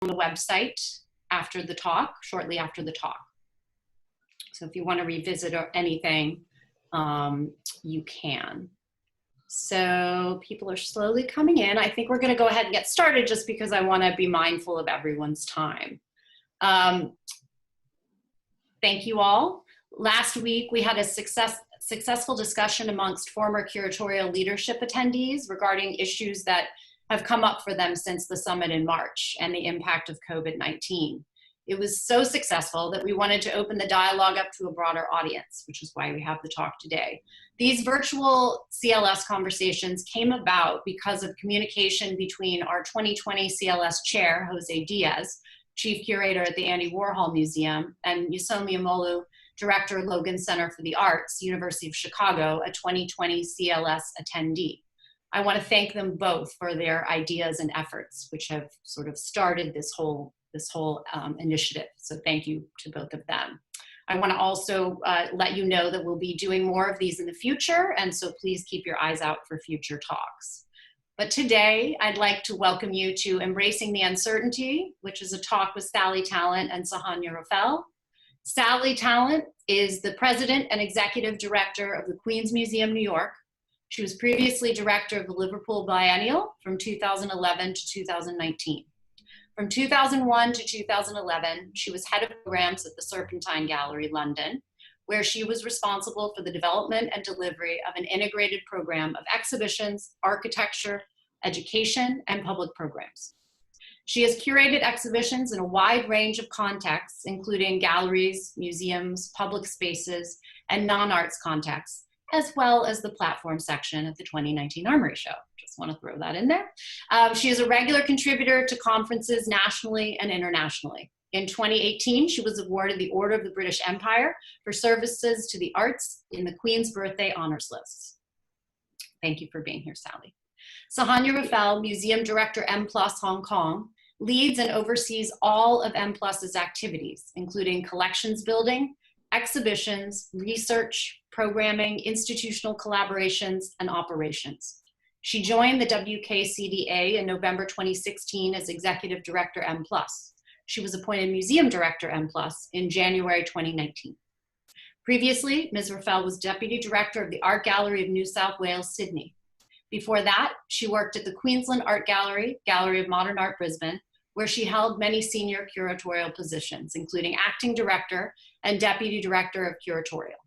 the website after the talk, shortly after the talk. So if you want to revisit or anything, you can. So people are slowly coming in. I think we're going to go ahead and get started just because I want to be mindful of everyone's time. Thank you all. Last week, we had a successful discussion amongst former curatorial leadership attendees regarding issues that have come up for them since the summit in March and the impact of COVID-19. It was so successful that we wanted to open the dialogue up to a broader audience, which is why we have the talk today. These virtual CLS conversations came about because of communication between our 2020 CLS chair, Jose Diaz, chief curator at the Andy Warhol Museum, and Yusomi Amolu, director, Logan Center for the Arts, University of Chicago, a 2020 CLS attendee. I want to thank them both for their ideas and efforts, which have sort of started this whole initiative. So thank you to both of them. I want to also let you know that we'll be doing more of these in the future, and so please keep your eyes out for future talks. But today, I'd like to welcome you to Embracing the Uncertainty, which is a talk with Sally Tallant and Suhanya Raffel. Sally Tallant is the president and executive director of the Queens Museum, New York. She was previously director of the Liverpool Biennial from 2011 to 2019. From 2001 to 2011, she was head of programs at the Serpentine Gallery, London, where she was responsible for the development and delivery of an integrated program of exhibitions, architecture, education, and public programs. She has curated exhibitions in a wide range of contexts, including galleries, museums, public spaces, and non-arts contexts, as well as the platform section at the 2019 Armory Show. Just want to throw that in there. She is a regular contributor to conferences nationally and internationally. In 2018, she was awarded the Order of the British Empire for services to the arts in the Queen's Birthday Honors List. Thank you for being here, Sally. Suhanya Raffel, Museum Director M+ Hong Kong, leads and oversees all of M+'s activities, including collections building, exhibitions, research, programming, institutional collaborations, and operations. She joined the WKCDA in November 2016 as Executive Director M+. She was appointed Museum Director M+ in January 2019. Previously, Ms. Raffel was Deputy Director of the Art Gallery of New South Wales, Sydney. Before that, she worked at the Queensland Art Gallery, Gallery of Modern Art Brisbane, where she held many senior curatorial positions, including Acting Director and Deputy Director of Curatorial.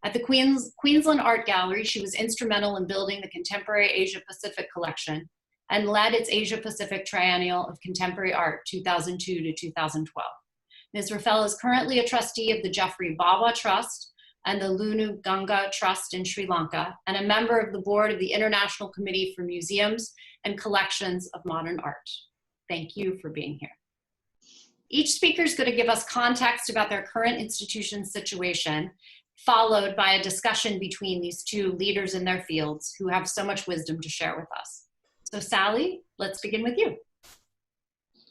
At the Queensland Art Gallery, she was instrumental in building the Contemporary Asia Pacific Collection and led its Asia Pacific Triennial of Contemporary Art 2002 to 2012. Ms. Raffel is currently a trustee of the Jeffrey Bawa Trust and the Lunu Ganga Trust in Sri Lanka, and a member of the board of the International Committee for Museums and Collections of Modern Art. Thank you for being here. Each speaker is going to give us context about their current institution situation, followed by a discussion between these two leaders in their fields who have so much wisdom to share with us. So Sally, let's begin with you.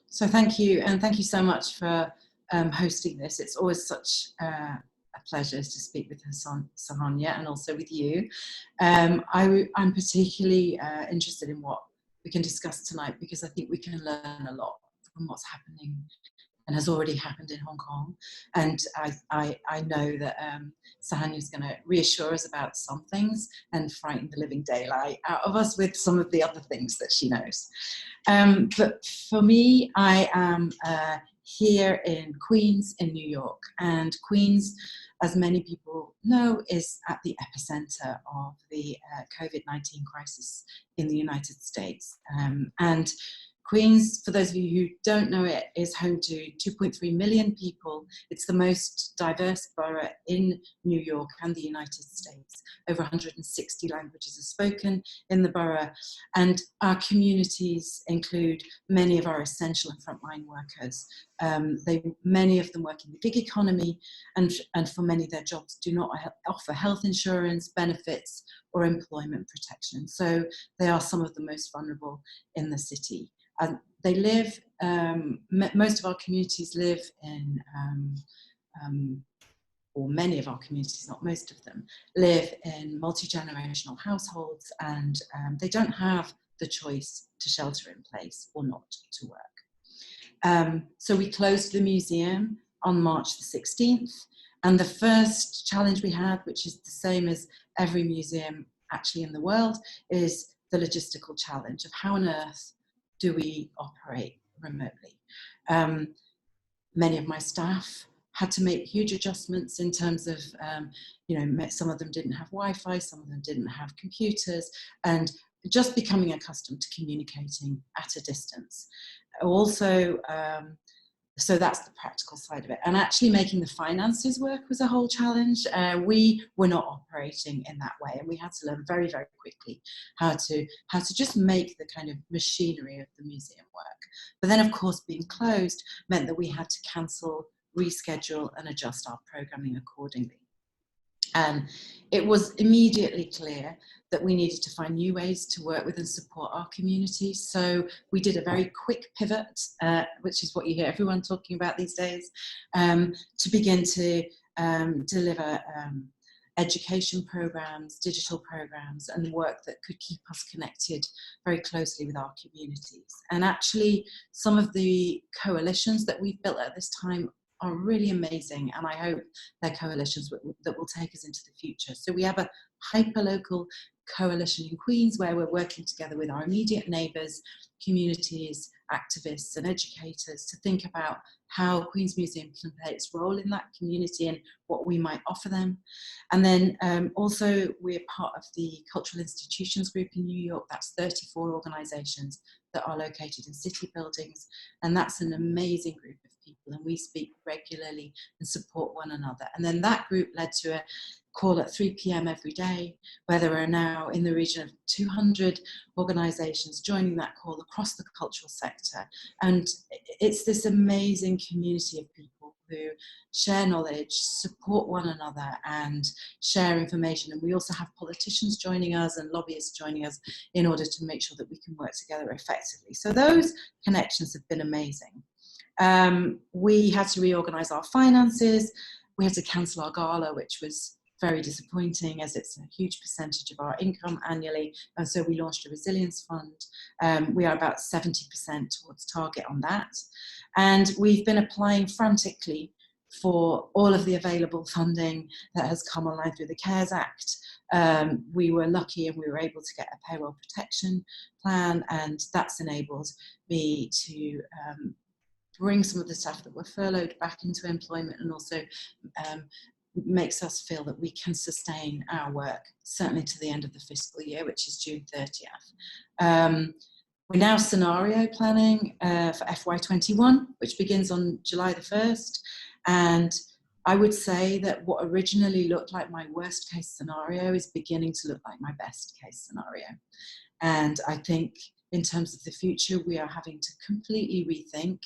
So thank you, and thank you so much for hosting this. It's always such a pleasure to speak with Suhanya and also with you. I'm particularly interested in what we can discuss tonight because I think we can learn a lot from what's happening and has already happened in Hong Kong. And I know that Suhanya is going to reassure us about some things and frighten the living daylight out of us with some of the other things that she knows. But for me, I am here in Queens in New York. And Queens, as many people know, is at the epicenter of the COVID-19 crisis in the United States. And Queens, for those of you who don't know it, is home to 2.3 million people. It's the most diverse borough in New York and the United States. Over 160 languages are spoken in the borough. And our communities include many of our essential and frontline workers. Many of them work in the gig economy, and for many, their jobs do not offer health insurance, benefits, or employment protection. So they are some of the most vulnerable in the city. They live, most of our communities live in, or many of our communities, not most of them, live in multi-generational households, and they don't have the choice to shelter in place or not to work. So we closed the museum on March the 16th. And the first challenge we had, which is the same as every museum actually in the world, is the logistical challenge of how on earth do we operate remotely. Many of my staff had to make huge adjustments in terms of, some of them didn't have Wi-Fi, some of them didn't have computers, and just becoming accustomed to communicating at a distance. Also, so that's the practical side of it. And actually making the finances work was a whole challenge. We were not operating in that way, and we had to learn very, very quickly how to just make the kind of machinery of the museum work. But then, of course, being closed meant that we had to cancel, reschedule, and adjust our programming accordingly. And it was immediately clear that we needed to find new ways to work with and support our community. So we did a very quick pivot, which is what you hear everyone talking about these days, to begin to deliver education programs, digital programs, and work that could keep us connected very closely with our communities. And actually, some of the coalitions that we've built at this time are really amazing, and I hope they're coalitions that will take us into the future. So we have a hyper-local coalition in Queens where we're working together with our immediate neighbours, communities, activists and educators to think about how Queen's Museum can play its role in that community and what we might offer them. And then also we're part of the Cultural Institutions Group in New York. That's 34 organisations that are located in city buildings, and that's an amazing group of people, and we speak regularly and support one another. And then that group led to a call at 3 p.m. every day, where there are now in the region of 200 organisations joining that call across the cultural sector. And it's this amazing community of people who share knowledge, support one another and share information. And we also have politicians joining us and lobbyists joining us in order to make sure that we can work together effectively. So those connections have been amazing. We had to reorganise our finances. We had to cancel our gala, which was very disappointing as it's a huge percentage of our income annually. And so we launched a resilience fund. We are about 70% towards target on that. And we've been applying frantically for all of the available funding that has come online through the CARES Act. We were lucky and we were able to get a payroll protection plan, and that's enabled me to bring some of the staff that were furloughed back into employment, and also makes us feel that we can sustain our work, certainly to the end of the fiscal year, which is June 30th. We're now scenario planning for FY21, which begins on July the 1st. And I would say that what originally looked like my worst case scenario is beginning to look like my best case scenario. And I think in terms of the future, we are having to completely rethink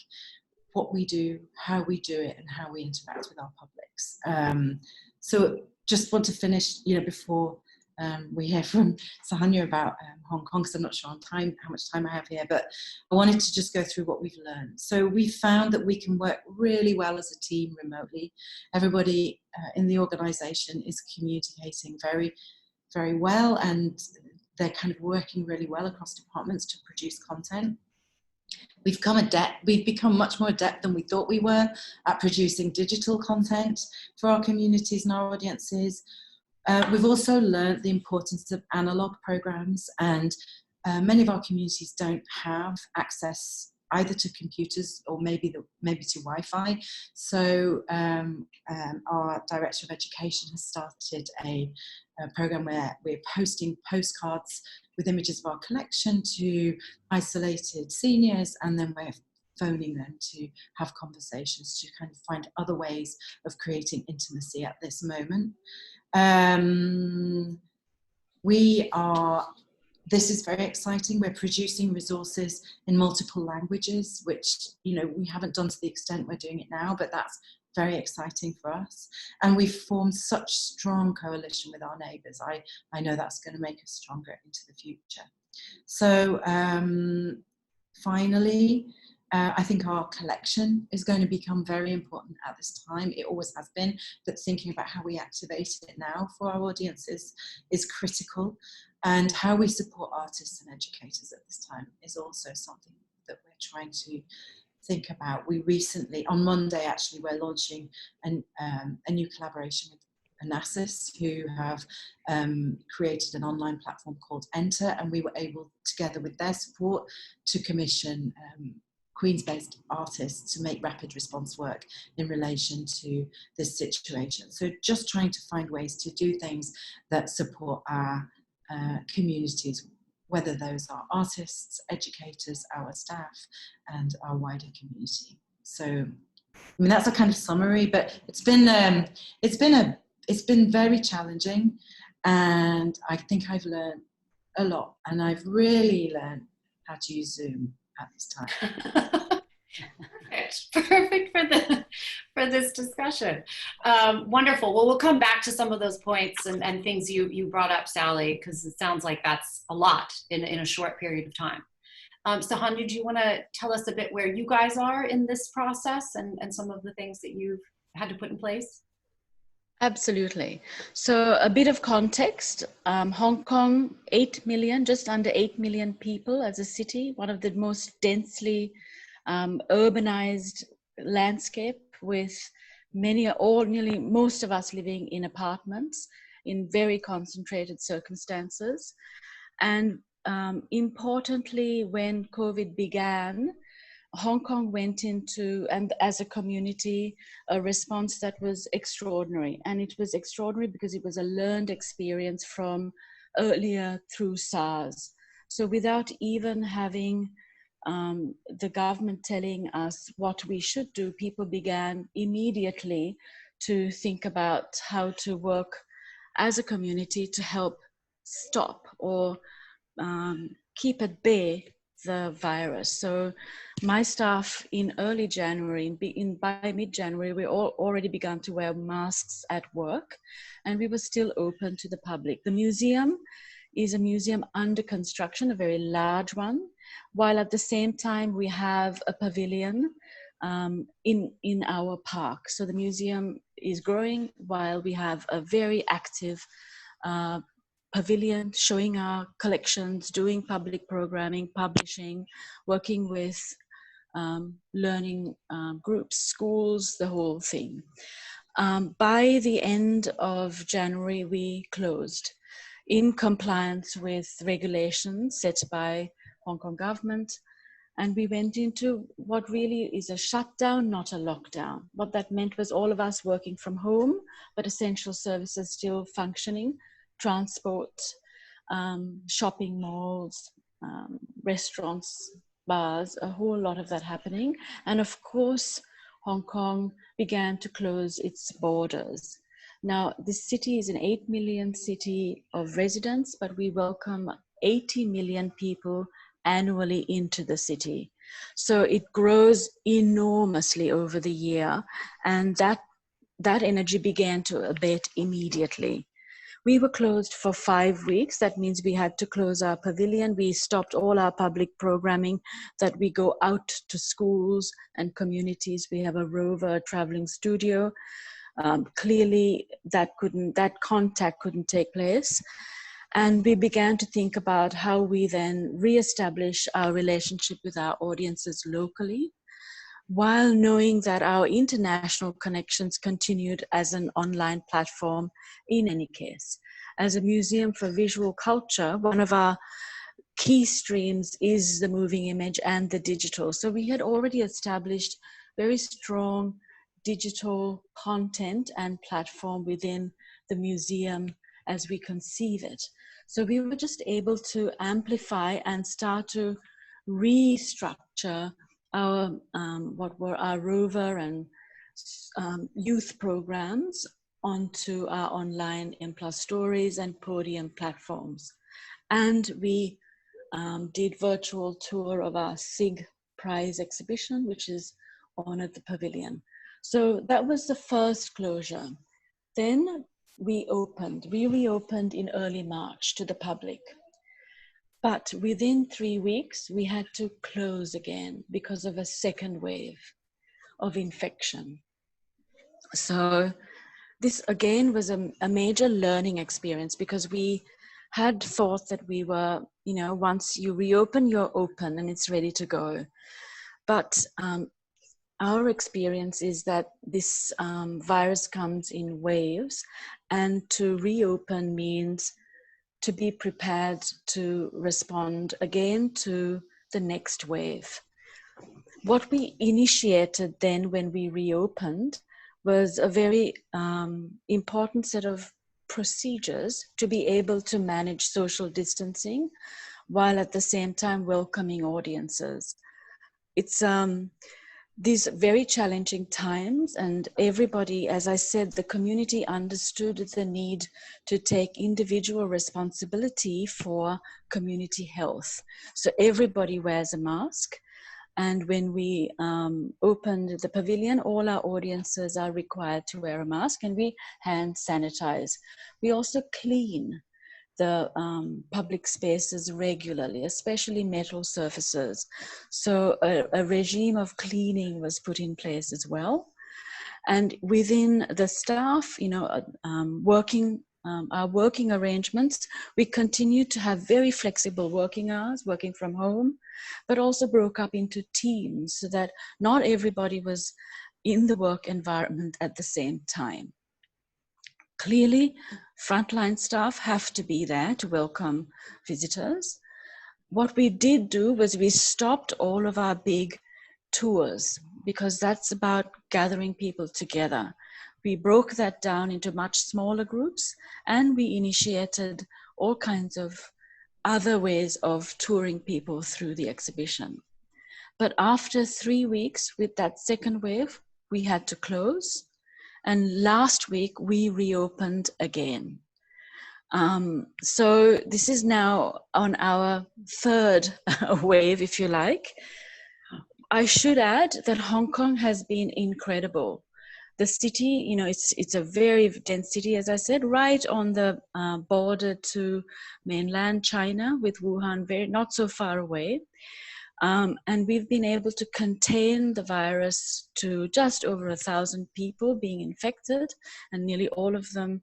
what we do, how we do it, and how we interact with our publics. So just want to finish, before we hear from Suhanya about Hong Kong, because I'm not sure on time, how much time I have here, but I wanted to just go through what we've learned. So we found that we can work really well as a team remotely. Everybody in the organisation is communicating very, very well, and they're kind of working really well across departments to produce content. We've become much more adept than we thought we were at producing digital content for our communities and our audiences. We've also learned the importance of analog programs, and many of our communities don't have access either to computers or maybe to Wi-Fi. So our Director of Education has started a program where we're posting postcards with images of our collection to isolated seniors, and then we're phoning them to have conversations to kind of find other ways of creating intimacy at this moment. This is very exciting. We're producing resources in multiple languages, which, we haven't done to the extent we're doing it now, but that's very exciting for us. And we've formed such strong coalition with our neighbours. I know that's going to make us stronger into the future. So finally, I think our collection is going to become very important at this time. It always has been, but thinking about how we activate it now for our audiences is critical. And how we support artists and educators at this time is also something that we're trying to think about. We recently, on Monday actually, we're launching a new collaboration with Onassis, who have created an online platform called Enter, and we were able, together with their support, to commission Queens-based artists to make rapid response work in relation to this situation. So just trying to find ways to do things that support our communities, whether those are artists, educators, our staff, and our wider community. So, I mean, that's a kind of summary, but it's been very challenging, and I think I've learned a lot, and I've really learned how to use Zoom at this time. Perfect for this discussion. Wonderful. Well, we'll come back to some of those points and things you brought up, Sally, because it sounds like that's a lot in a short period of time. Suhanya, do you want to tell us a bit where you guys are in this process and some of the things that you've had to put in place? Absolutely. So a bit of context, Hong Kong, 8 million, just under 8 million people as a city, one of the most densely urbanized landscape, with nearly most of us living in apartments in very concentrated circumstances. And importantly, when COVID began, Hong Kong went into, and as a community, a response that was extraordinary. And it was extraordinary because it was a learned experience from earlier through SARS. So without even having the government telling us what we should do, people began immediately to think about how to work as a community to help stop or keep at bay the virus. So my staff in early January, by mid-January, we all already began to wear masks at work, and we were still open to the public. The museum is a museum under construction, a very large one, while at the same time we have a pavilion in our park. So the museum is growing while we have a very active pavilion showing our collections, doing public programming, publishing, working with learning groups, schools, the whole thing. By the end of January, we closed in compliance with regulations set by Hong Kong government. And we went into what really is a shutdown, not a lockdown. What that meant was all of us working from home, but essential services still functioning. Transport, shopping malls, restaurants, bars, a whole lot of that happening. And of course, Hong Kong began to close its borders. Now, this city is an 8 million city of residents, but we welcome 80 million people annually into the city. So it grows enormously over the year, and that energy began to abate immediately. We were closed for 5 weeks. That means we had to close our pavilion. We stopped all our public programming, that we go out to schools and communities. We have a rover traveling studio. Clearly that contact couldn't take place. And we began to think about how we then reestablish our relationship with our audiences locally, while knowing that our international connections continued as an online platform in any case. As a museum for visual culture, one of our key streams is the moving image and the digital. So we had already established very strong digital content and platform within the museum as we conceive it. So we were just able to amplify and start to restructure our what were our rover and youth programs onto our online M+ stories and podium platforms. And we did virtual tour of our SIG prize exhibition, which is on at the pavilion. So that was the first closure. Then we reopened in early March to the public. But within 3 weeks, we had to close again because of a second wave of infection. So this again was a major learning experience, because we had thought that we were, once you reopen, you're open and it's ready to go. But our experience is that this virus comes in waves, and to reopen means to be prepared to respond again to the next wave. What we initiated then when we reopened was a very important set of procedures to be able to manage social distancing while at the same time welcoming audiences. It's these very challenging times, and everybody, as I said, the community understood the need to take individual responsibility for community health. So everybody wears a mask. And when we opened the pavilion, all our audiences are required to wear a mask, and we hand sanitize. We also clean the public spaces regularly, especially metal surfaces. So a regime of cleaning was put in place as well. And within the staff, you know, our working arrangements, we continued to have very flexible working hours, working from home, but also broke up into teams so that not everybody was in the work environment at the same time. Clearly, frontline staff have to be there to welcome visitors. What we did do was we stopped all of our big tours, because that's about gathering people together. We broke that down into much smaller groups, and we initiated all kinds of other ways of touring people through the exhibition. But after 3 weeks with that second wave, we had to close. And last week we reopened again. So this is now on our third wave, if you like. I should add that Hong Kong has been incredible. The city, you know, it's a very dense city, as I said, right on the border to mainland China, with Wuhan not so far away. And we've been able to contain the virus to just over 1,000 people being infected, and nearly all of them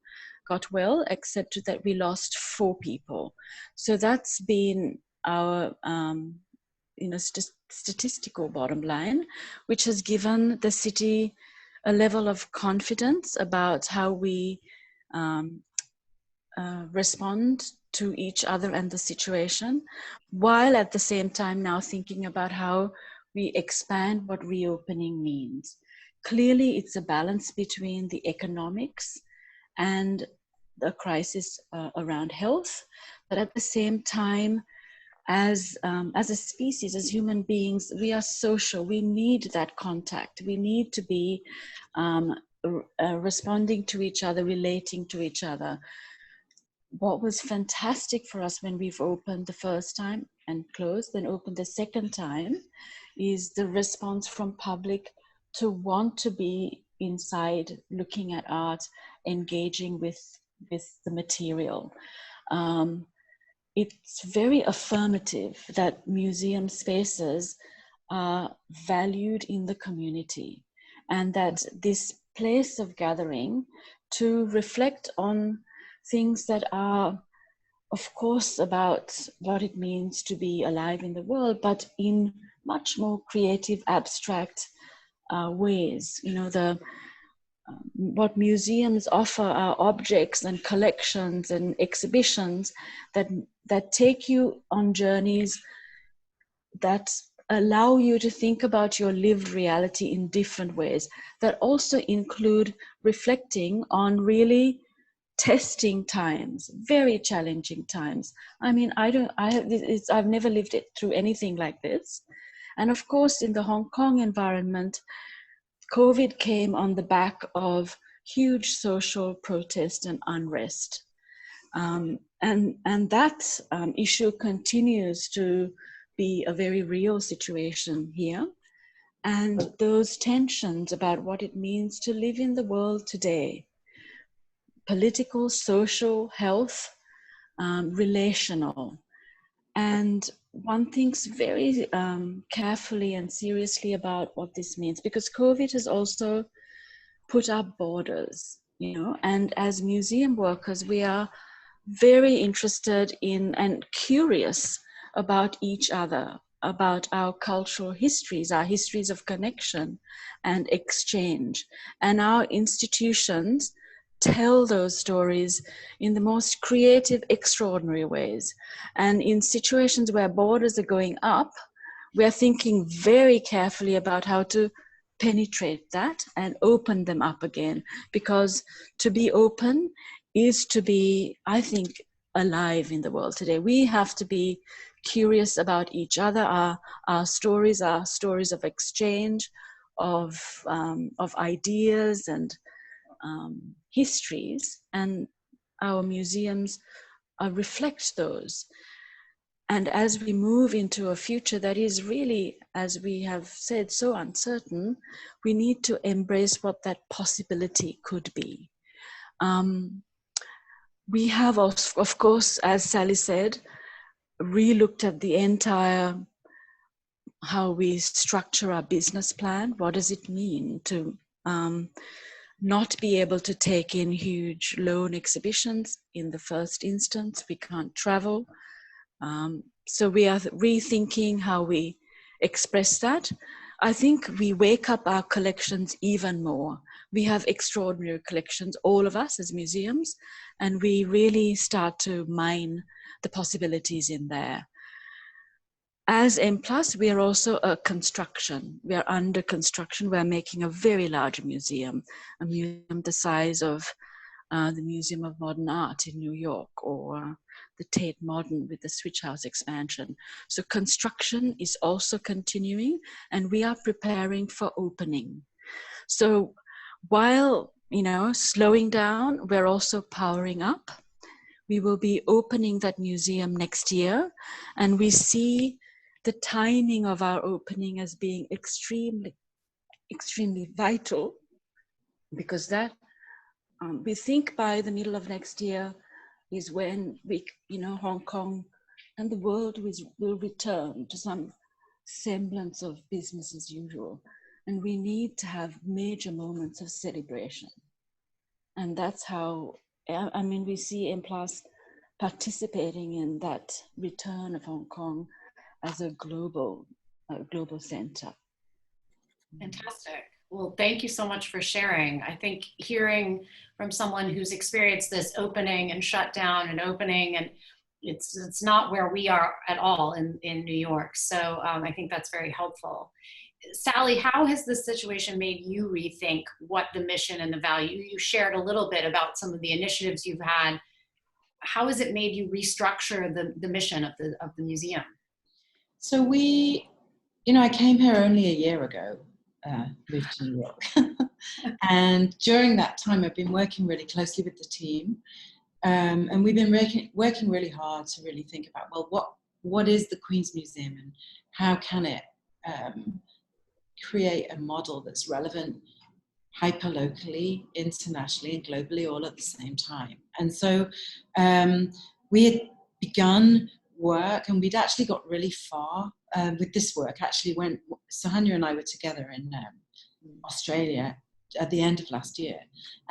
got well, except that we lost 4 people. So that's been our statistical bottom line, which has given the city a level of confidence about how we respond to each other and the situation, while at the same time now thinking about how we expand what reopening means. Clearly, it's a balance between the economics and the crisis around health, but at the same time, as a species, as human beings, we are social. We need that contact. We need to be responding to each other, relating to each other. What was fantastic for us when we've opened the first time and closed, then opened the second time, is the response from public to want to be inside, looking at art, engaging with the material. It's very affirmative that museum spaces are valued in the community, and that this place of gathering to reflect on things that are, of course, about what it means to be alive in the world, but in much more creative, abstract ways. You know, what museums offer are objects and collections and exhibitions that take you on journeys that allow you to think about your lived reality in different ways, that also include reflecting on really testing times, very challenging times. I mean, I've never lived it through anything like this. And of course, in the Hong Kong environment, COVID came on the back of huge social protest and unrest. And that issue continues to be a very real situation here. And those tensions about what it means to live in the world today, political, social, health, relational. And one thinks very carefully and seriously about what this means, because COVID has also put up borders, you know, and as museum workers, we are very interested in and curious about each other. about our cultural histories, our histories of connection and exchange. And our institutions tell those stories in the most creative, extraordinary ways. And in situations where borders are going up, we're thinking very carefully about how to penetrate that and open them up again. Because to be open is to be, I think, alive in the world today. We have to be curious about each other. Our stories are stories of exchange, of ideas and histories, and our museums reflect those. And as we move into a future that is really, as we have said, so uncertain, we need to embrace what that possibility could be. We have, of course, as Sally said, re-looked at the entire, how we structure our business plan. What does it mean to not be able to take in huge loan exhibitions in the first instance? We can't travel. So we are rethinking how we express that. I think we wake up our collections even more. We have extraordinary collections, all of us as museums, and we really start to mine the possibilities in there. As M+, we are also a construction. We are under construction. We're making a very large museum, a museum the size of the Museum of Modern Art in New York, or the Tate Modern with the Switch House expansion. So construction is also continuing, and we are preparing for opening. So while, slowing down, we're also powering up. We will be opening that museum next year, and we see the timing of our opening as being extremely, extremely vital, because that we think by the middle of next year is when we, Hong Kong and the world will return to some semblance of business as usual. And we need to have major moments of celebration. And that's how, we see M+ participating in that return of Hong Kong as a global center. Fantastic. Well, thank you so much for sharing. I think hearing from someone who's experienced this opening and shutdown and opening, and it's not where we are at all in New York. So I think that's very helpful. Sally, how has this situation made you rethink what the mission and the value? You shared a little bit about some of the initiatives you've had. How has it made you restructure the mission of the museum? So I came here only a year ago, moved to New York. And during that time, I've been working really closely with the team. And we've been working really hard to really think about, well, what is the Queen's Museum, and how can it create a model that's relevant hyper-locally, internationally, and globally all at the same time. And so we had begun work, and we'd actually got really far with this work. Actually, when Suhanya and I were together in Australia at the end of last year,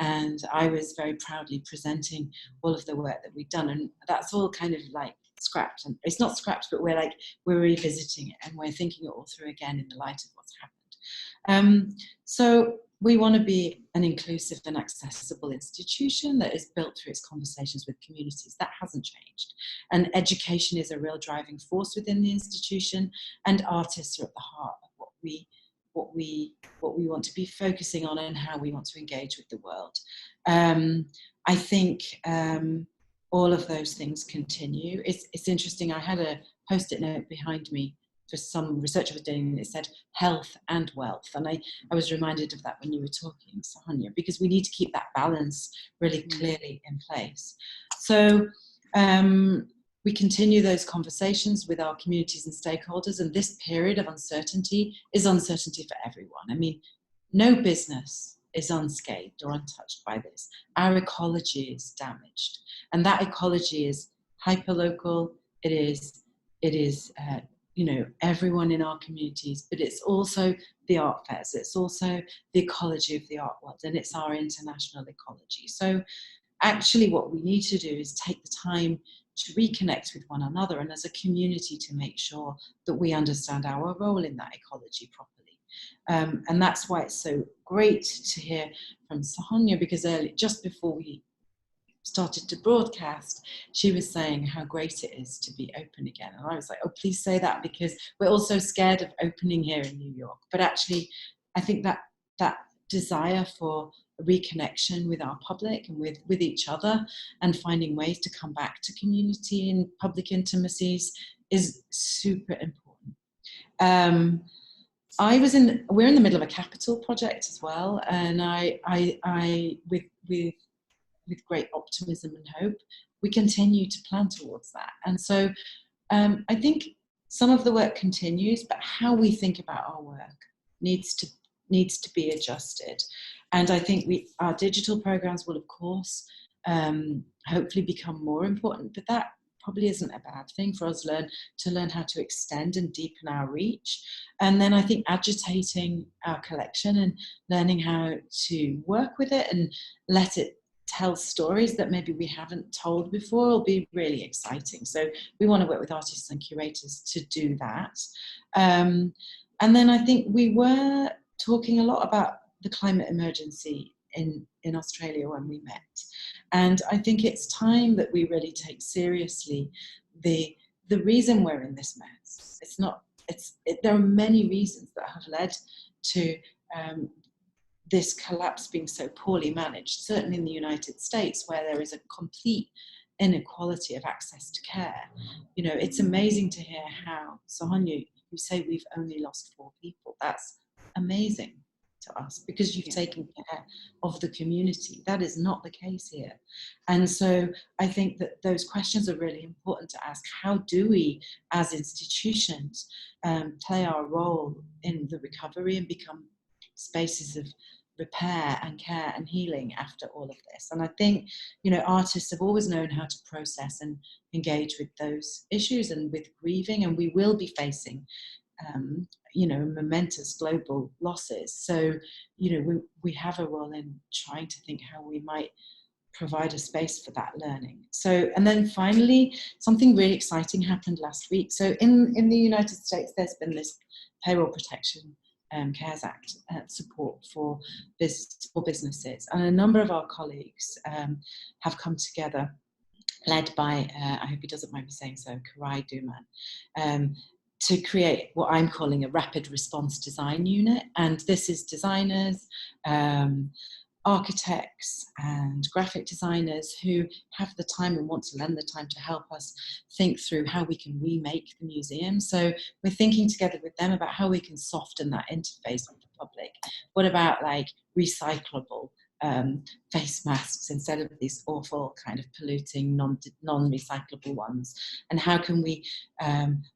and I was very proudly presenting all of the work that we'd done, and that's all kind of like scrapped. And it's not scrapped, but we're revisiting it, and we're thinking it all through again in the light of what's happened. So we want to be an inclusive and accessible institution that is built through its conversations with communities. That hasn't changed. And education is a real driving force within the institution, and artists are at the heart of what we want to be focusing on and how we want to engage with the world. I think all of those things continue. It's interesting, I had a post-it note behind me for some research I was doing, and it said health and wealth. And I was reminded of that when you were talking, Suhanya, because we need to keep that balance really clearly in place. So we continue those conversations with our communities and stakeholders, and this period of uncertainty is uncertainty for everyone. I mean, no business is unscathed or untouched by this. Our ecology is damaged, and that ecology is hyperlocal. It is everyone in our communities, but it's also the art fairs, it's also the ecology of the art world, and it's our international ecology. So actually what we need to do is take the time to reconnect with one another and as a community to make sure that we understand our role in that ecology properly. And that's why it's so great to hear from Suhanya, because just before we started to broadcast, she was saying how great it is to be open again. And I was like, oh, please say that, because we're all so scared of opening here in New York. But actually, I think that desire for reconnection with our public and with each other and finding ways to come back to community and public intimacies is super important. We're in the middle of a capital project as well, and with great optimism and hope, we continue to plan towards that. And so I think some of the work continues, but how we think about our work needs to be adjusted. And I think our digital programs will, of course, hopefully become more important, but that probably isn't a bad thing for us to learn how to extend and deepen our reach. And then I think agitating our collection and learning how to work with it and let it tell stories that maybe we haven't told before will be really exciting. So we want to work with artists and curators to do that. And then I think we were talking a lot about the climate emergency in Australia when we met. And I think it's time that we really take seriously the reason we're in this mess. There are many reasons that have led to this collapse being so poorly managed, certainly in the United States, where there is a complete inequality of access to care. You know, it's amazing to hear how, Suhanya, you say we've only lost 4 people. That's amazing to us, because you've taken care of the community. That is not the case here. And so I think that those questions are really important to ask. How do we, as institutions, play our role in the recovery and become spaces of repair and care and healing after all of this? And I think, you know, artists have always known how to process and engage with those issues and with grieving, and we will be facing you know, momentous global losses. So, you know, we have a role in trying to think how we might provide a space for that learning. So, and then finally, something really exciting happened last week. So in the United States, there's been this payroll protection CARES Act support for businesses. And a number of our colleagues have come together, led by, I hope he doesn't mind me saying so, Karai Duman, to create what I'm calling a rapid response design unit. And this is designers, architects and graphic designers who have the time and want to lend the time to help us think through how we can remake the museum. So we're thinking together with them about how we can soften that interface with the public. What about like recyclable face masks instead of these awful kind of polluting non-recyclable ones? And how can we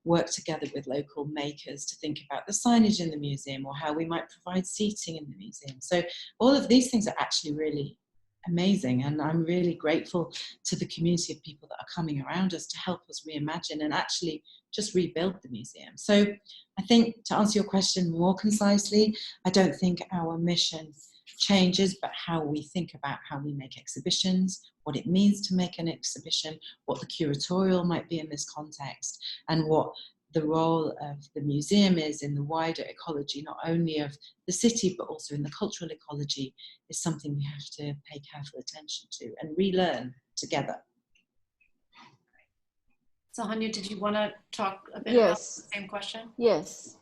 work together with local makers to think about the signage in the museum, or how we might provide seating in the museum? So all of these things are actually really amazing, and I'm really grateful to the community of people that are coming around us to help us reimagine and actually just rebuild the museum. So I think, to answer your question more concisely, I don't think our mission changes, but how we think about how we make exhibitions, what it means to make an exhibition, what the curatorial might be in this context, and what the role of the museum is in the wider ecology, not only of the city, but also in the cultural ecology, is something we have to pay careful attention to and relearn together. So, Suhanya, did you want to talk a bit about the same question? Yes.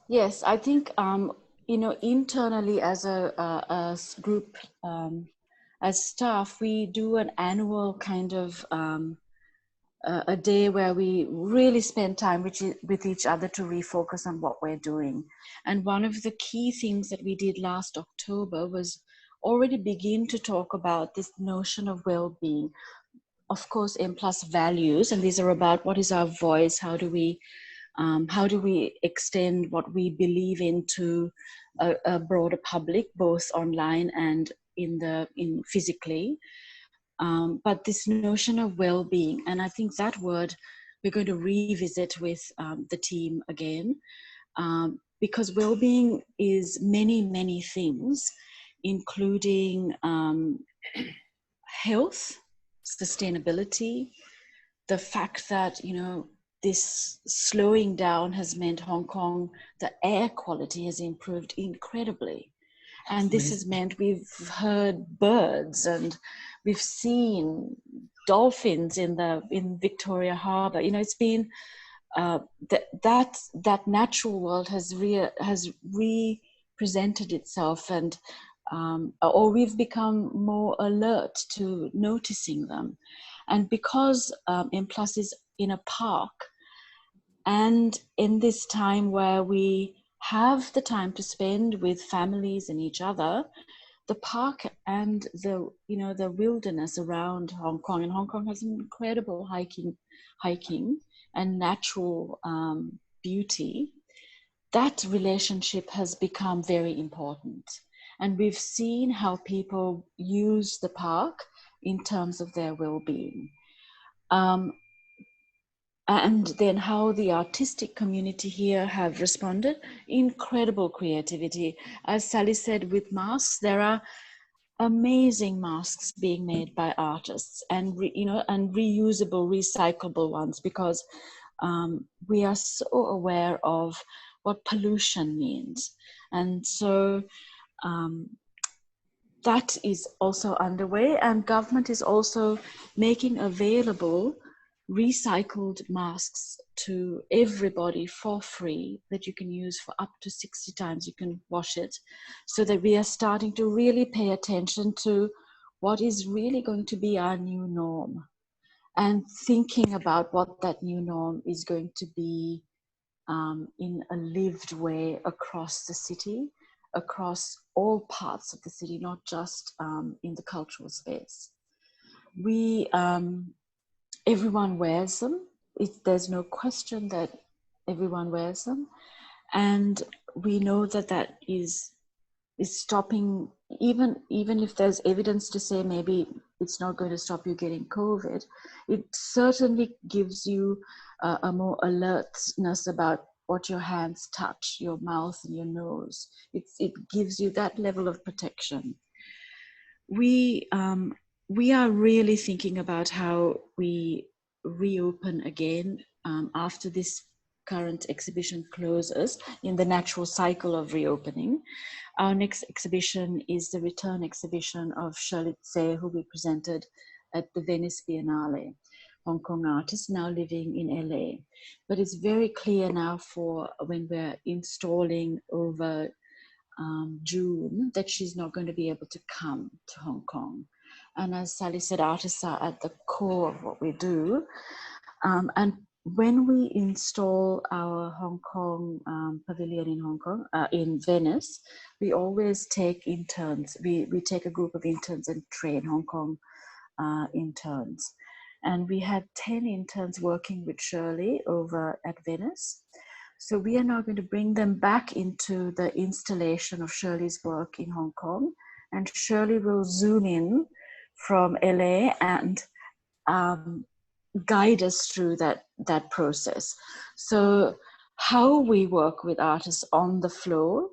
I think, you know, internally as a group, as staff, we do an annual kind of a day where we really spend time with each other to refocus on what we're doing. And one of the key things that we did last October was already begin to talk about this notion of well-being. Of course, M+ values, and these are about what is our voice, how do we extend what we believe into a broader public, both online and in physically. But this notion of well-being, and I think that word we're going to revisit with the team again, because well-being is many, many things, including health, sustainability, the fact that, this slowing down has meant Hong Kong, the air quality has improved incredibly. And this has meant we've heard birds and we've seen dolphins in Victoria Harbour. It's been that natural world has represented itself, and or we've become more alert to noticing them. And because M+ is in a park, and in this time where we have the time to spend with families and each other, the park and the wilderness around Hong Kong, and Hong Kong has an incredible hiking and natural beauty, that relationship has become very important. And we've seen how people use the park in terms of their well-being. And then how the artistic community here have responded, incredible creativity. As Sally said, with masks, there are amazing masks being made by artists, and and reusable, recyclable ones, because we are so aware of what pollution means. And so that is also underway, and government is also making available recycled masks to everybody for free, that you can use for up to 60 times. You can wash it, so that we are starting to really pay attention to what is really going to be our new norm, and thinking about what that new norm is going to be in a lived way across the city, across all parts of the city, not just in the cultural space. Everyone wears them. There's no question that everyone wears them. And we know that is stopping, even if there's evidence to say maybe it's not going to stop you getting COVID, it certainly gives you a more alertness about what your hands touch, your mouth and your nose. It gives you that level of protection. We are really thinking about how we reopen again after this current exhibition closes in the natural cycle of reopening. Our next exhibition is the return exhibition of Shirley Tse, who we presented at the Venice Biennale, Hong Kong artist now living in LA. But it's very clear now for when we're installing over June that she's not going to be able to come to Hong Kong. And as Sally said, artists are at the core of what we do. And when we install our Hong Kong pavilion in Hong Kong, in Venice, we always take interns. We take a group of interns and train Hong Kong interns. And we had 10 interns working with Shirley over at Venice. So we are now going to bring them back into the installation of Shirley's work in Hong Kong. And Shirley will zoom in from LA and guide us through that process. So how we work with artists on the floor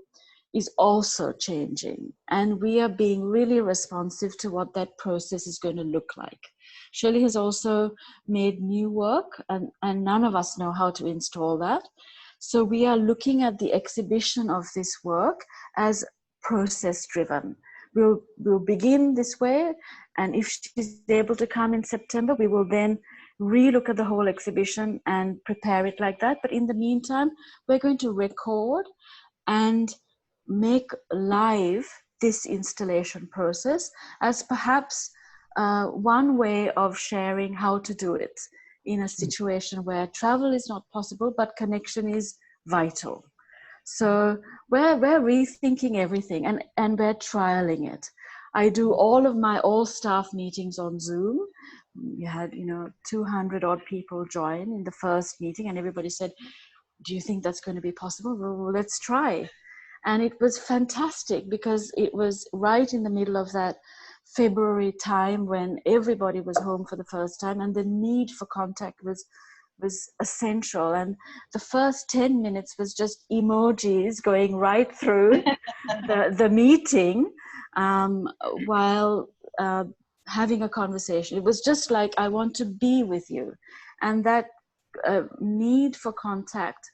is also changing. And we are being really responsive to what that process is going to look like. Shirley has also made new work, and none of us know how to install that. So we are looking at the exhibition of this work as process-driven. We'll begin this way, and if she's able to come in September, we will then relook at the whole exhibition and prepare it like that. But in the meantime, we're going to record and make live this installation process as perhaps one way of sharing how to do it in a situation where travel is not possible, but connection is vital. So we're rethinking everything, and we're trialing it. I do all of my all-staff meetings on Zoom. We had 200 odd people join in the first meeting, and everybody said, do you think that's going to be possible? Well, let's try. And it was fantastic, because it was right in the middle of that February time when everybody was home for the first time, and the need for contact was essential. And the first 10 minutes was just emojis going right through the meeting while having a conversation. It was just like, I want to be with you. And that need for contact,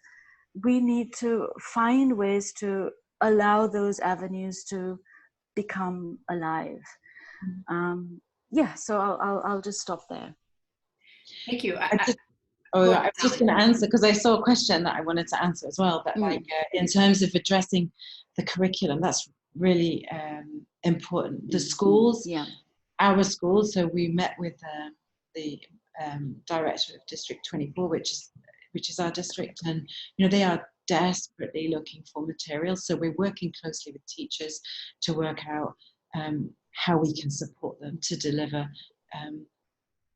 we need to find ways to allow those avenues to become alive. Yeah, so I'll just stop there. Thank you. I was just going to answer, because I saw a question that I wanted to answer as well, but like in terms of addressing the curriculum, that's really important. The schools, our schools, so we met with the director of District 24, which is our district, and they are desperately looking for materials, so we're working closely with teachers to work out how we can support them to deliver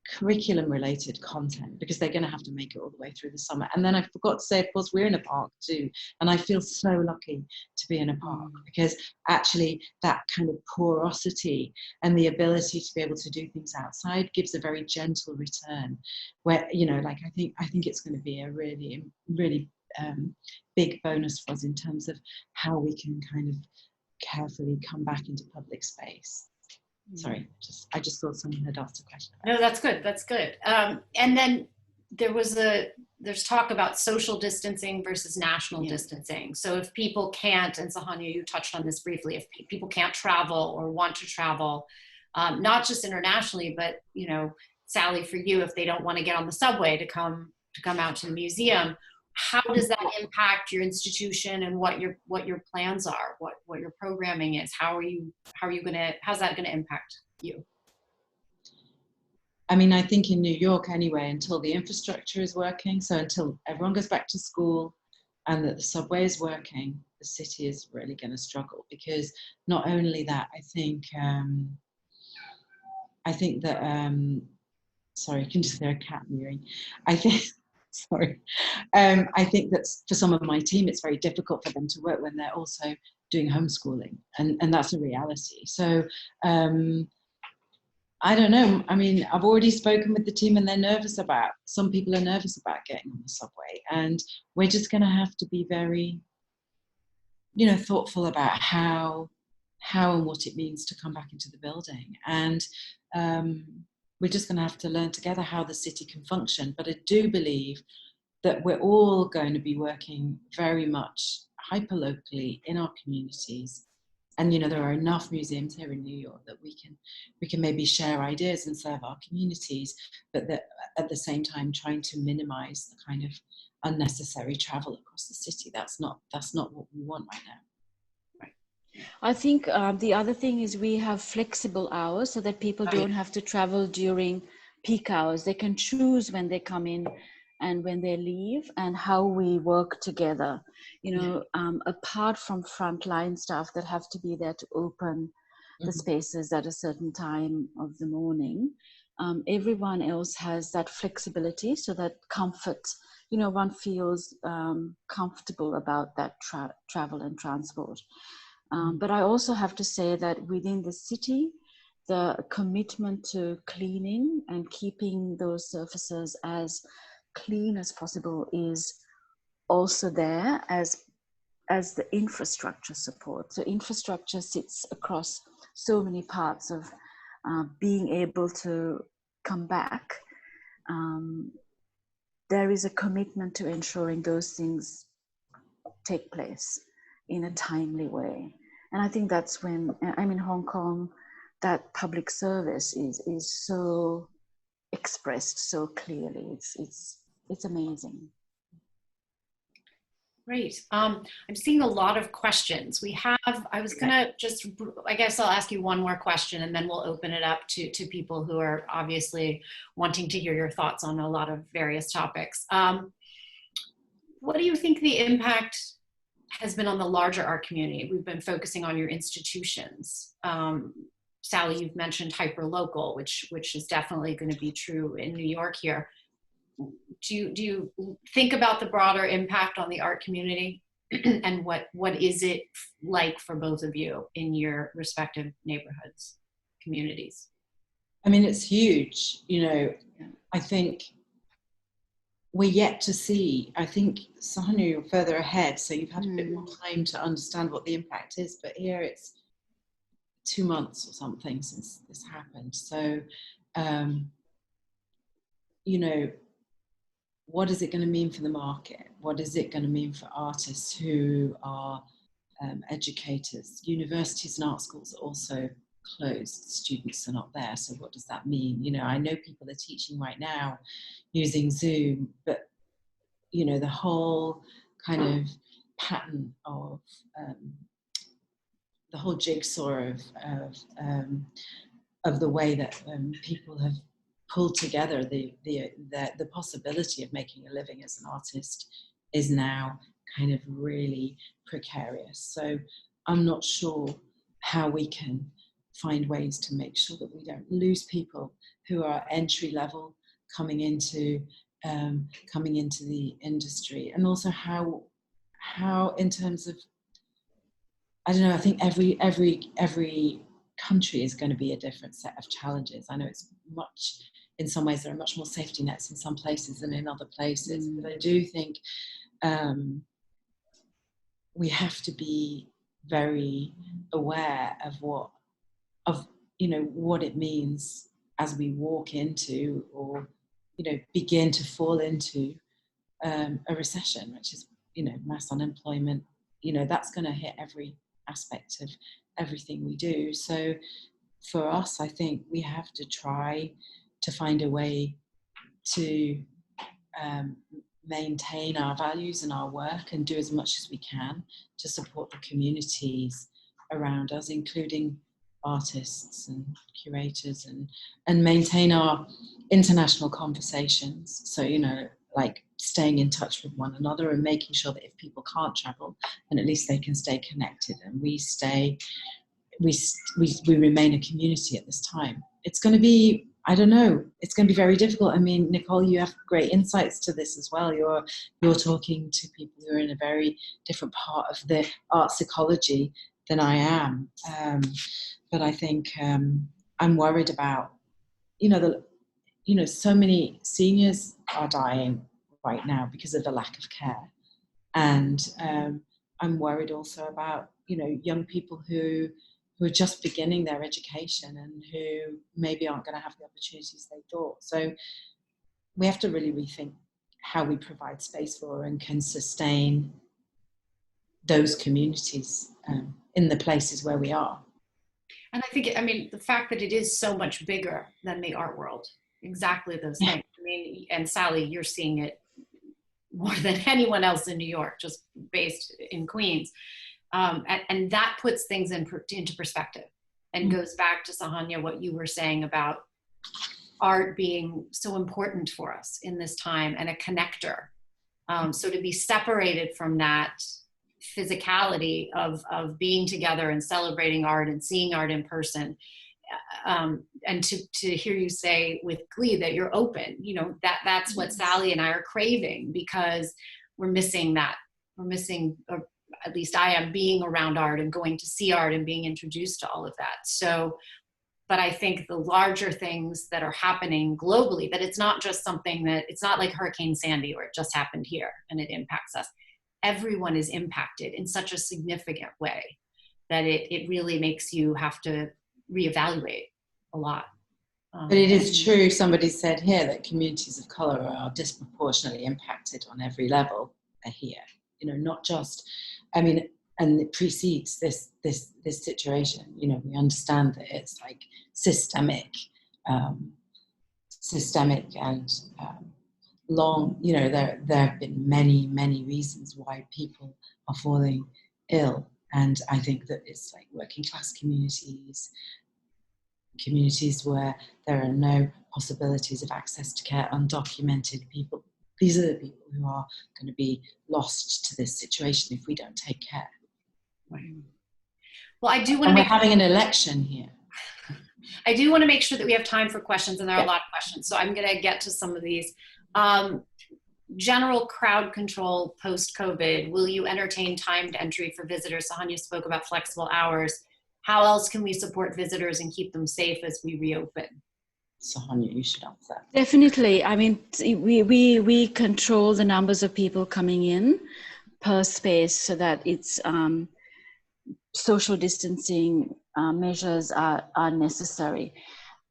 curriculum related content, because they're going to have to make it all the way through the summer. And then I forgot to say, of course, we're in a park too, and I feel so lucky to be in a park, because actually that kind of porosity and the ability to be able to do things outside gives a very gentle return, where like I think it's going to be a really big bonus for us in terms of how we can kind of carefully come back into public space. Sorry, I just thought someone had asked a question. No, that's good. That's good. And then there's talk about social distancing versus national distancing. So if people can't, and Suhanya, you touched on this briefly, if people can't travel or want to travel, not just internationally, but Sally, for you, if they don't want to get on the subway to come out to the museum, how does that impact your institution and what your plans are, what your programming is? How's that gonna impact you? I mean, I think in New York anyway, until the infrastructure is working, so until everyone goes back to school and that the subway is working, the city is really going to struggle, because not only that, I think that sorry, you can just hear a cat mewing. Sorry. I think that for some of my team, it's very difficult for them to work when they're also doing homeschooling, and that's a reality. So I don't know. I mean, I've already spoken with the team, and some people are nervous about getting on the subway, and we're just going to have to be very, thoughtful about how and what it means to come back into the building. And we're just going to have to learn together how the city can function. But I do believe that we're all going to be working very much hyper-locally in our communities. And, there are enough museums here in New York that we can maybe share ideas and serve our communities, but that at the same time trying to minimize the kind of unnecessary travel across the city. That's not what we want right now. I think the other thing is we have flexible hours so that people don't have to travel during peak hours. They can choose when they come in and when they leave, and how we work together. Apart from frontline staff that have to be there to open the spaces at a certain time of the morning, everyone else has that flexibility, so that comfort, one feels comfortable about that travel and transport. But I also have to say that within the city, the commitment to cleaning and keeping those surfaces as clean as possible is also there as the infrastructure support. So infrastructure sits across so many parts of being able to come back. There is a commitment to ensuring those things take place in a timely way. And I think that's when I'm in Hong Kong, that public service is so expressed so clearly. It's amazing. Great. I'm seeing a lot of questions. I was gonna I guess I'll ask you one more question, and then we'll open it up to people who are obviously wanting to hear your thoughts on a lot of various topics. What do you think the impact has been on the larger art community? We've been focusing on your institutions. Sally, you've mentioned hyperlocal, which is definitely going to be true in New York here. Do you think about the broader impact on the art community, and what is it like for both of you in your respective neighborhoods, communities? I mean, it's huge. I think we're yet to see. I think, Suhanya, you're further ahead, so you've had a bit more time to understand what the impact is, but here it's 2 months or something since this happened. So, what is it going to mean for the market? What is it going to mean for artists who are educators? Universities and art schools are also closed. Students are not there. So what does that mean? You know, I know people are teaching right now using Zoom, but, you know, the whole kind of pattern of the whole jigsaw of the way that people have pulled together the possibility of making a living as an artist is now kind of really precarious. So I'm not sure how we can find ways to make sure that we don't lose people who are entry level coming into the industry, and also how in terms of, I don't know, I think every country is going to be a different set of challenges. I know it's much, in some ways there are much more safety nets in some places than in other places, but I do think we have to be very aware of what it means as we walk into, or, you know, begin to fall into a recession, which is, you know, mass unemployment. You know, that's going to hit every aspect of everything we do. So for us, I think we have to try to find a way to maintain our values and our work, and do as much as we can to support the communities around us, including artists and curators, and maintain our international conversations. So, you know, like staying in touch with one another and making sure that if people can't travel, then at least they can stay connected, and we remain a community at this time. It's going to be, I don't know, it's going to be very difficult. I mean, Nicole, you have great insights to this as well. You're talking to people who are in a very different part of the art psychology than I am. But I think I'm worried about, so many seniors are dying right now because of the lack of care. And I'm worried also about, young people who are just beginning their education and who maybe aren't going to have the opportunities they thought. So we have to really rethink how we provide space for and can sustain those communities in the places where we are. And I think, the fact that it is so much bigger than the art world, exactly those things. And Sally, you're seeing it more than anyone else in New York, just based in Queens. And that puts things into perspective, and goes back to, Suhanya, what you were saying about art being so important for us in this time, and a connector. So to be separated from that physicality of being together and celebrating art and seeing art in person, and to hear you say with glee that you're open, that's what Sally and I are craving, because we're missing that. We're missing, or at least I am, being around art and going to see art and being introduced to all of that. So, but I think the larger things that are happening globally, that it's not just something that, it's not like Hurricane Sandy where it just happened here and it impacts us. Everyone is impacted in such a significant way that it really makes you have to reevaluate a lot. But it is true, somebody said here, that communities of colour are disproportionately impacted on every level here. Not just, and it precedes this situation. We understand that it's like systemic and long. There have been many reasons why people are falling ill, and I think that it's like working class communities where there are no possibilities of access to care, undocumented people. These are the people who are going to be lost to this situation if we don't take care. Right. Well, I do want to we're having an election here. I do want to make sure that we have time for questions, and there are a lot of questions. So I'm going to get to some of these. General crowd control post-COVID. Will you entertain timed entry for visitors? Suhanya spoke about flexible hours. How else can we support visitors and keep them safe as we reopen? Suhanya, you should answer that. Definitely. We control the numbers of people coming in per space so that it's social distancing measures are necessary.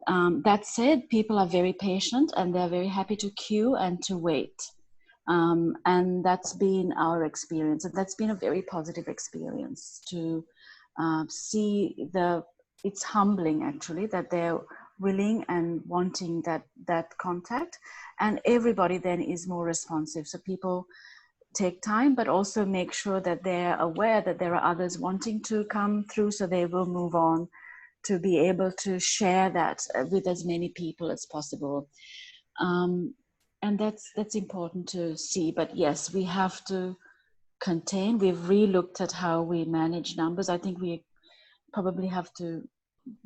That said, people are very patient and they're very happy to queue and to wait. And that's been our experience. And that's been a very positive experience to see it's humbling actually that they're willing and wanting that contact. And everybody then is more responsive. So people take time, but also make sure that they're aware that there are others wanting to come through, so they will move on to be able to share that with as many people as possible. And that's important to see. But yes, we have to contain. We've re-looked at how we manage numbers. I think we probably have to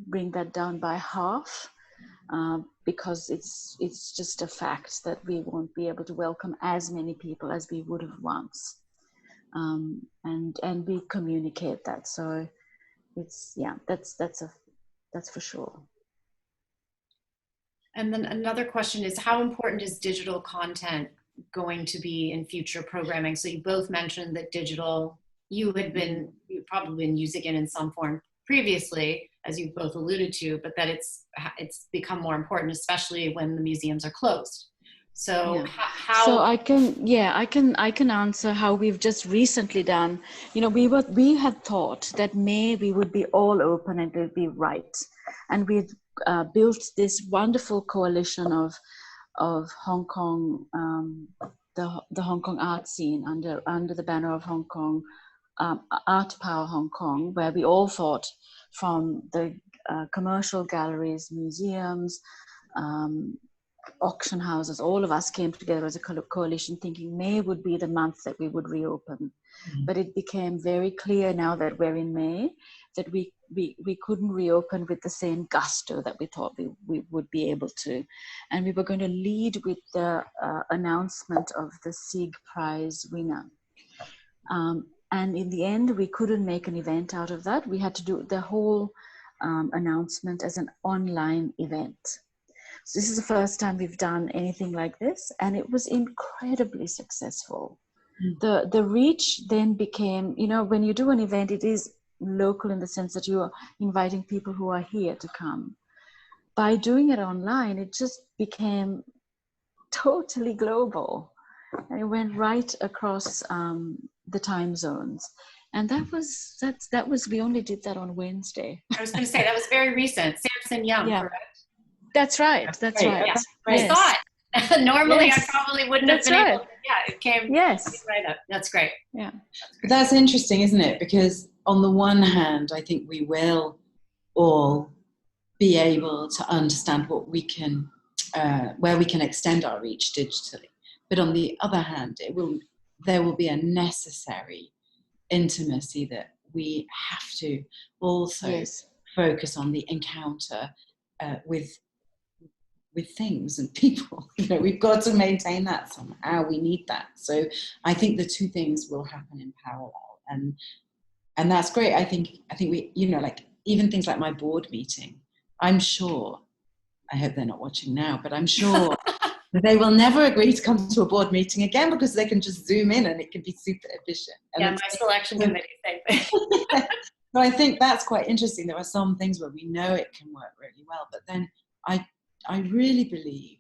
bring that down by half, because it's just a fact that we won't be able to welcome as many people as we would have once. And we communicate that. So it's, yeah, that's for sure. And then another question is, how important is digital content going to be in future programming? So you both mentioned that digital, you've probably been using it in some form previously, as you both alluded to, but that it's become more important, especially when the museums are closed. So yeah. how? So I can answer how we've just recently done. You know, we had thought that May we would be all open and it would be right, and we'd built this wonderful coalition of Hong Kong, the Hong Kong art scene under the banner of Hong Kong, Art Power Hong Kong, where we all thought, from the commercial galleries, museums, auction houses, all of us came together as a coalition thinking May would be the month that we would reopen. Mm-hmm. But it became very clear now that we're in May that we couldn't reopen with the same gusto that we thought we would be able to. And we were going to lead with the announcement of the SIG Prize winner. And in the end, we couldn't make an event out of that. We had to do the whole announcement as an online event. So this is the first time we've done anything like this, and it was incredibly successful. The reach then became, you know, when you do an event, it is local in the sense that you are inviting people who are here to come. By doing it online, it just became totally global, and it went right across the time zones. And that was we only did that on Wednesday. I was going to say that was very recent. Samson Young, yeah. Correct? That's right. That's right. Yeah. Yes. I saw it. Normally, yes. I probably wouldn't have been able to. Yeah, it came right up. That's great. Yeah. That's interesting, isn't it? Because on the one hand, I think we will all be able to understand what we can, where we can extend our reach digitally. But on the other hand, there will be a necessary intimacy that we have to also focus on, the encounter with things and people. You know, we've got to maintain that somehow. We need that. So I think the two things will happen in parallel, and that's great. I think we, you know, like even things like my board meeting, I'm sure, I hope they're not watching now, but I'm sure that they will never agree to come to a board meeting again, because they can just zoom in and it can be super efficient. And yeah, my selection committee, same thing. But I think that's quite interesting. There are some things where we know it can work really well, but then I really believe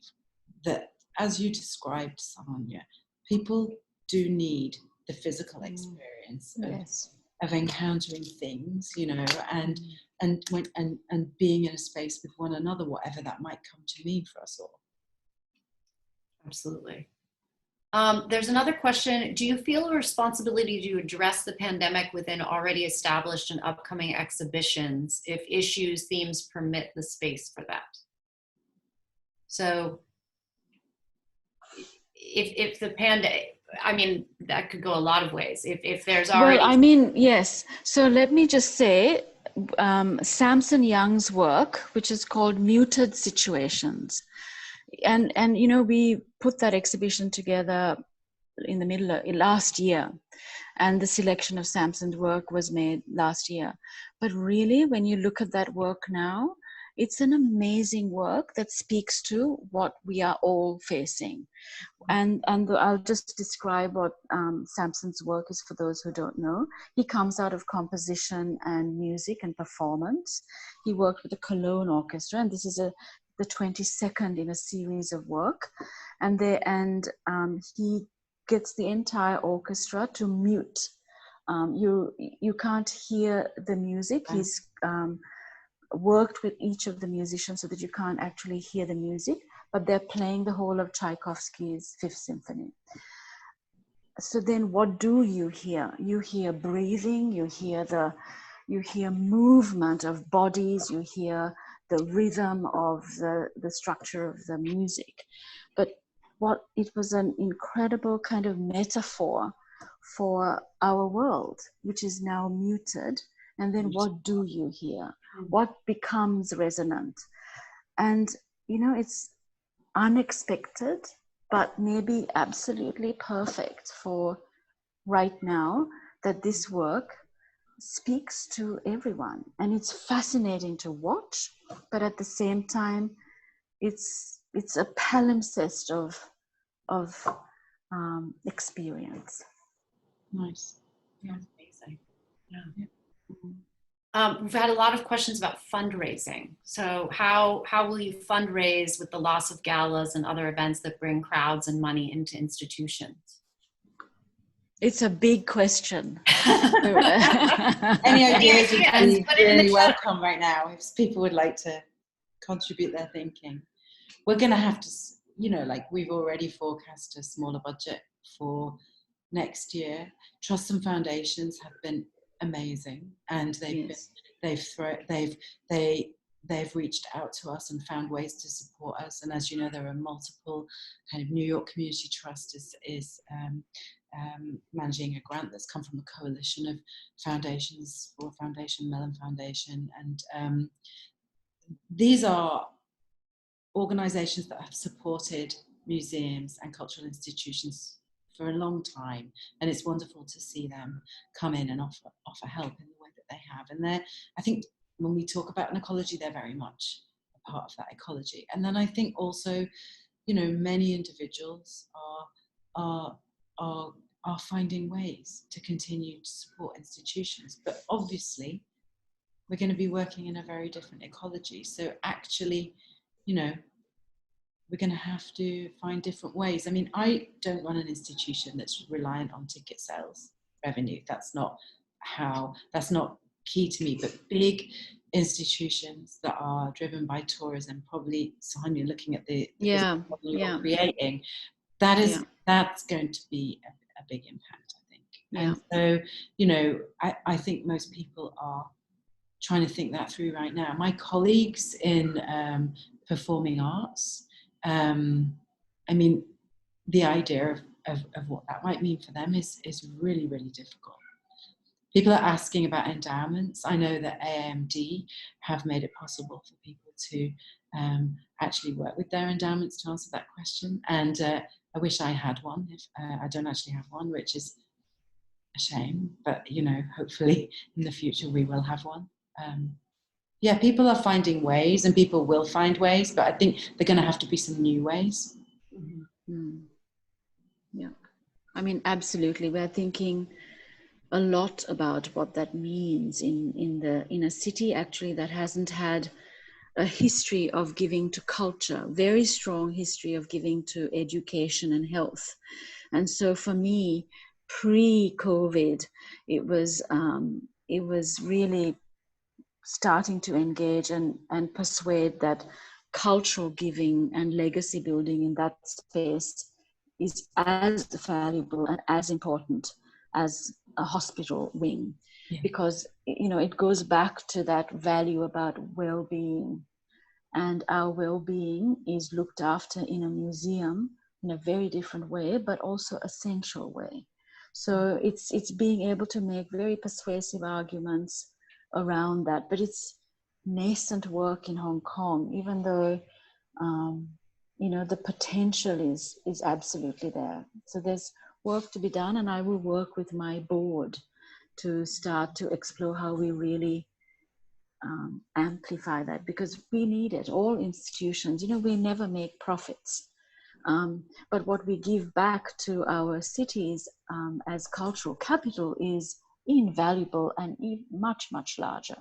that, as you described, Suhanya, people do need the physical experience of encountering things, you know, and being in a space with one another, whatever that might come to mean for us all. Absolutely. There's another question. Do you feel a responsibility to address the pandemic within already established and upcoming exhibitions if issues, themes permit the space for that? So if the pandemic, I mean, that could go a lot of ways. If there's already... Well, I mean, yes. So let me just say, Samson Young's work, which is called Muted Situations. And you know, we put that exhibition together in the middle of last year, and the selection of Samson's work was made last year. But really, when you look at that work now, it's an amazing work that speaks to what we are all facing. And I'll just describe what Samson's work is for those who don't know. He comes out of composition and music and performance. He worked with the Cologne Orchestra, and this is the 22nd in a series of work. And he gets the entire orchestra to mute. You can't hear the music. He's worked with each of the musicians so that you can't actually hear the music, but they're playing the whole of Tchaikovsky's Fifth Symphony. So then what do you hear? You hear breathing, you hear movement of bodies, you hear the rhythm of the structure of the music. But it was an incredible kind of metaphor for our world, which is now muted. And then what do you hear? What becomes resonant? And, it's unexpected, but maybe absolutely perfect for right now, that this work speaks to everyone. And it's fascinating to watch, but at the same time, it's a palimpsest of experience. Nice. Yeah, amazing. Yeah. We've had a lot of questions about fundraising. So how will you fundraise with the loss of galas and other events that bring crowds and money into institutions? It's a big question. Any ideas would be really welcome right now if people would like to contribute their thinking. We're going to have to, we've already forecast a smaller budget for next year. Trusts and foundations have been amazing, and they've reached out to us and found ways to support us. And as you know, there are multiple kind of New York Community Trust is managing a grant that's come from a coalition of foundations, Ford Foundation, Mellon Foundation, and these are organisations that have supported museums and cultural institutions for a long time, and it's wonderful to see them come in and offer help in the way that they have. And I think when we talk about an ecology, they're very much a part of that ecology. And then I think also, many individuals are finding ways to continue to support institutions, but obviously we're going to be working in a very different ecology. So actually, we're going to have to find different ways. I mean, I don't run an institution that's reliant on ticket sales revenue. That's not key to me, but big institutions that are driven by tourism, probably Suhanya, looking at the model you're creating, that's going to be a big impact, I think. And so, I think most people are trying to think that through right now. My colleagues in performing arts, I mean, the idea of what that might mean for them is really, really difficult. People are asking about endowments. I know that AMD have made it possible for people to actually work with their endowments to answer that question. And I wish I had one. I don't actually have one, which is a shame. But, hopefully in the future we will have one. People are finding ways, and people will find ways, but I think they're going to have to be some new ways. Mm-hmm. Yeah, I mean, absolutely. We're thinking a lot about what that means in a city actually that hasn't had a history of giving to culture, very strong history of giving to education and health. And so for me, pre-COVID, it was really starting to engage and persuade that cultural giving and legacy building in that space is as valuable and as important as a hospital wing, because it goes back to that value about well-being, and our well-being is looked after in a museum in a very different way, but also essential way. So it's being able to make very persuasive arguments around that, but it's nascent work in Hong Kong, even though the potential is absolutely there. So there's work to be done, and I will work with my board to start to explore how we really amplify that, because we need it. All institutions, we never make profits, but what we give back to our cities as cultural capital is invaluable and much, much larger.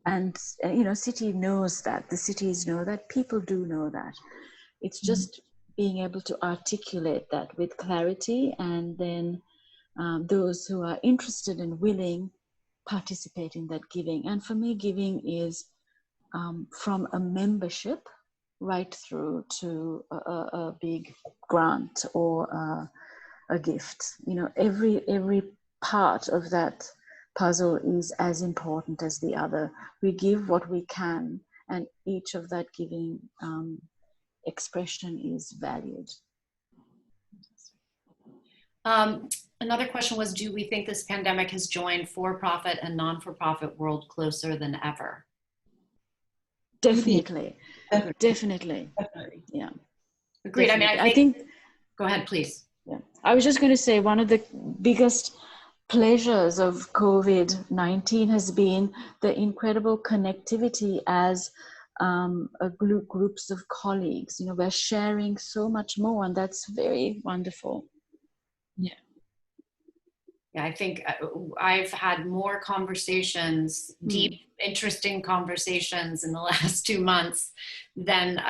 And city knows that, the cities know that, people do know that. It's just being able to articulate that with clarity, and then those who are interested and willing participate in that giving. And for me, giving is from a membership right through to a big grant or a gift. You know, every part of that puzzle is as important as the other. We give what we can, and each of that giving expression is valued. Another question was, do we think this pandemic has joined for-profit and non-for-profit world closer than ever? Definitely. Definitely. Yeah. Agreed. Definitely. I think, go ahead, please. Yeah. I was just going to say, one of the biggest pleasures of COVID-19 has been the incredible connectivity as groups of colleagues. You know, we're sharing so much more, and that's very wonderful. Yeah. Yeah, I think I've had more conversations, deep, interesting conversations in the last 2 months than,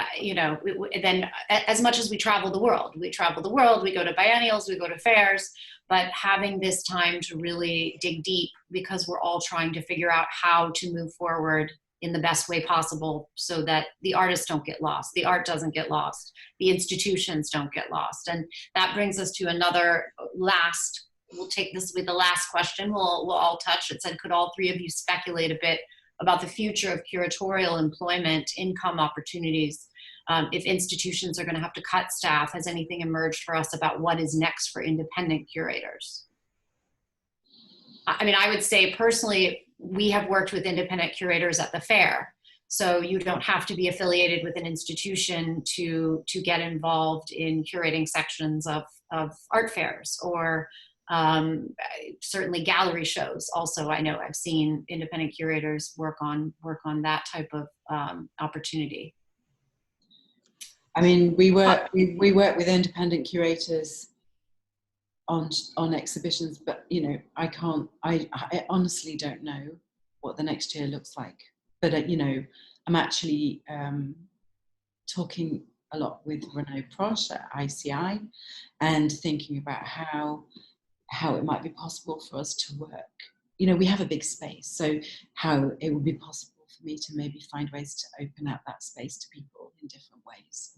than as much as we travel the world. We travel the world, we go to biennials, we go to fairs, but having this time to really dig deep, because we're all trying to figure out how to move forward in the best way possible so that the artists don't get lost, the art doesn't get lost, the institutions don't get lost. And that brings us to another we'll take this with the last question we'll all touch. It said, could all three of you speculate a bit about the future of curatorial employment, income opportunities, if institutions are going to have to cut staff? Has anything emerged for us about what is next for independent curators? I mean, I would say personally, we have worked with independent curators at the fair. So you don't have to be affiliated with an institution to get involved in curating sections of art fairs, or certainly gallery shows. Also, I know I've seen independent curators work on that type of opportunity. I mean, we work with independent curators on exhibitions, but you know, I honestly don't know what the next year looks like. But you know, I'm actually talking a lot with Renaud Proche at ICI, and thinking about how it might be possible for us to work. You know, we have a big space, so how it would be possible for me to maybe find ways to open up that space to people in different ways.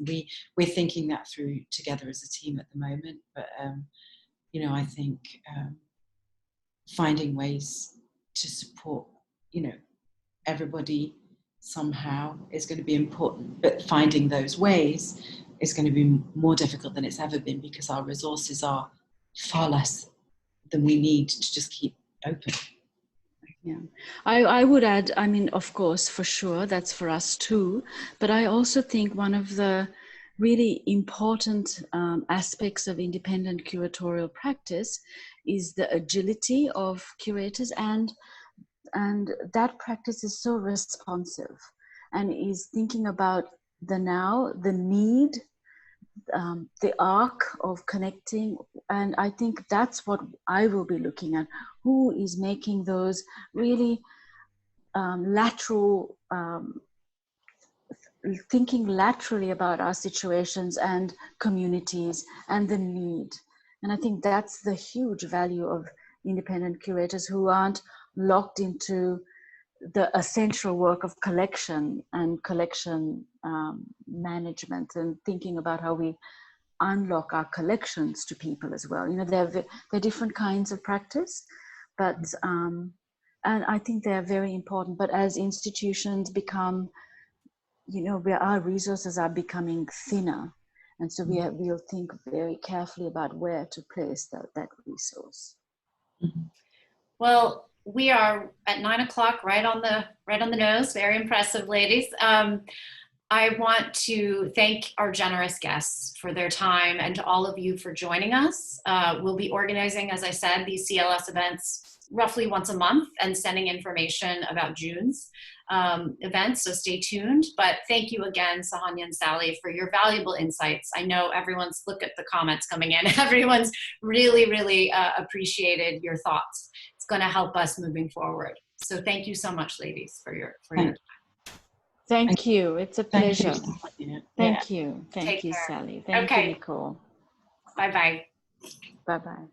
We're thinking that through together as a team at the moment, but you know, I think finding ways to support, you know, everybody somehow is going to be important, but finding those ways is going to be more difficult than it's ever been, because our resources are far less than we need to just keep open. Yeah, I would add, I mean, of course, for sure, that's for us too, but I also think one of the really important aspects of independent curatorial practice is the agility of curators, and that practice is so responsive and is thinking about the now, the need, the arc of connecting. And I think that's what I will be looking at. Who is making those really lateral, thinking laterally about our situations and communities and the need. And I think that's the huge value of independent curators, who aren't locked into the essential work of collection and collection management, and thinking about how we unlock our collections to people as well. You know, they're different kinds of practice, but and I think they're very important. But as institutions become, you know, where our resources are becoming thinner, and so we'll think very carefully about where to place that resource. Well, we are at 9 o'clock, right on the nose. Very impressive, ladies. I want to thank our generous guests for their time, and to all of you for joining us. We'll be organizing, as I said, these CLS events roughly once a month, and sending information about June's events, so stay tuned. But thank you again, Suhanya and Sally, for your valuable insights. I know everyone's, look at the comments coming in, everyone's really appreciated your thoughts. It's going to help us moving forward. So thank you so much, ladies, for your time. Thank you. It's a pleasure. Thank you. Thank you. Thank Take you, care. Sally. Thank Okay. you, Nicole. Bye-bye. Bye-bye.